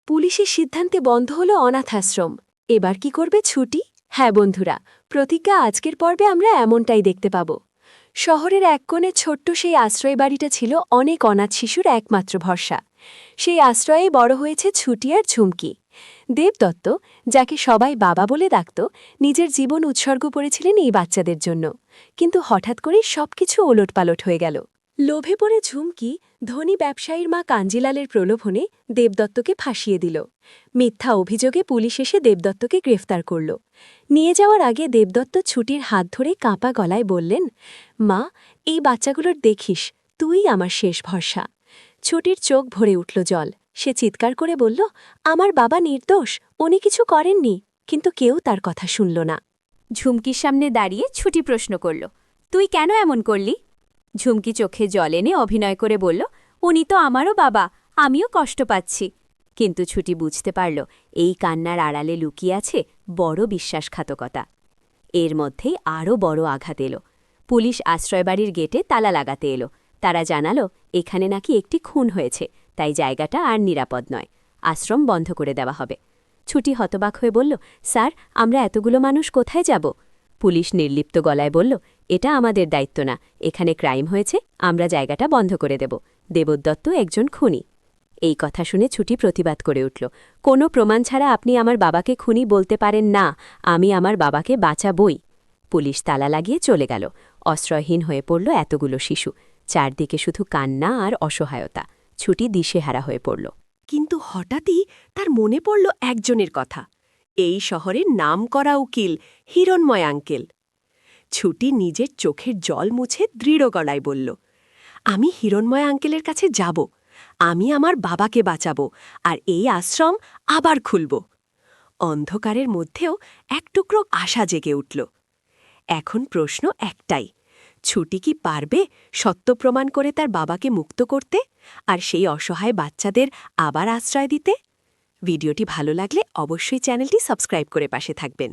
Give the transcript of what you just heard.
পুলিশের সিদ্ধান্তে বন্ধ হলো অনাথ আশ্রম। এবার কি করবে ছুটি? হ্যাঁ বন্ধুরা, প্রতিজ্ঞা আজকের পর্বে আমরা এমনটাই দেখতে পাব। শহরের এক কোণে ছোট্ট সেই আশ্রয় বাড়িটা ছিল অনেক অনাথ শিশুর একমাত্র ভরসা। সেই আশ্রয়েই বড় হয়েছে ছুটি আর ঝুমকি। দেবদত্ত, যাকে সবাই বাবা বলে ডাকত, নিজের জীবন উৎসর্গ করেছিলেন এই বাচ্চাদের জন্য। কিন্তু হঠাৎ করেই সবকিছু ওলটপালট হয়ে গেল। লোভে পড়ে ঝুমকি ধনী ব্যবসায়ীর মা কাঞ্জিলালের প্রলোভনে দেবদত্তকে ফাঁসিয়ে দিল। মিথ্যা অভিযোগে পুলিশ এসে দেবদত্তকে গ্রেফতার করল। নিয়ে যাওয়ার আগে দেবদত্ত ছুটির হাত ধরে কাঁপা গলায় বললেন, মা, এই বাচ্চাগুলোর দেখিস, তুই আমার শেষ ভরসা। ছুটির চোখ ভরে উঠল জল। সে চিৎকার করে বলল, আমার বাবা নির্দোষ, উনি কিছু করেননি। কিন্তু কেউ তার কথা শুনল না। ঝুমকির সামনে দাঁড়িয়ে ছুটি প্রশ্ন করল, তুই কেন এমন করলি? ঝুমকি চোখে জল এনে অভিনয় করে বলল, উনি তো আমারও বাবা, আমিও কষ্ট পাচ্ছি। কিন্তু ছুটি বুঝতে পারল এই কান্নার আড়ালে লুকিয়ে আছে বড় বিশ্বাসঘাতকতা। এর মধ্যেই আরও বড় আঘাত এলো। পুলিশ আশ্রয়বাড়ির গেটে তালা লাগাতে এলো। তারা জানালো এখানে নাকি একটি খুন হয়েছে, তাই জায়গাটা আর নিরাপদ নয়, আশ্রম বন্ধ করে দেওয়া হবে। ছুটি হতবাক হয়ে বলল, স্যার, আমরা এতগুলো মানুষ কোথায় যাব? পুলিশ নির্লিপ্ত গলায় বলল, এটা আমাদের দায়িত্ব না, এখানে ক্রাইম হয়েছে, আমরা জায়গাটা বন্ধ করে দেব। দেবদত্ত একজন খুনি। এই কথা শুনে ছুটি প্রতিবাদ করে উঠল, কোনো প্রমাণ ছাড়া আপনি আমার বাবাকে খুনি বলতে পারেন না, আমি আমার বাবাকে বাঁচাবই। পুলিশ তালা লাগিয়ে চলে গেল। অস্ত্রহীন হয়ে পড়ল এতগুলো শিশু। চারদিকে শুধু কান্না আর অসহায়তা। ছুটি দিশেহারা হয়ে পড়ল। কিন্তু হঠাৎই তার মনে পড়ল একজনের কথা, এই শহরের নামকরা উকিল হিরণময় আঙ্কেল। ছুটি নিজের চোখের জল মুছে দৃঢ় গলায় বলল, আমি হিরণময় আঙ্কেলের কাছে যাব, আমি আমার বাবাকে বাঁচাবো, আর এই আশ্রম আবার খুলব। অন্ধকারের মধ্যেও এক টুকরো আশা জেগে উঠল। এখন প্রশ্ন একটাই, ছুটি কি পারবে সত্য প্রমাণ করে তার বাবাকে মুক্ত করতে, আর সেই অসহায় বাচ্চাদের আবার আশ্রয় দিতে? ভিডিওটি ভালো লাগলে অবশ্যই চ্যানেলটি সাবস্ক্রাইব করে পাশে থাকবেন।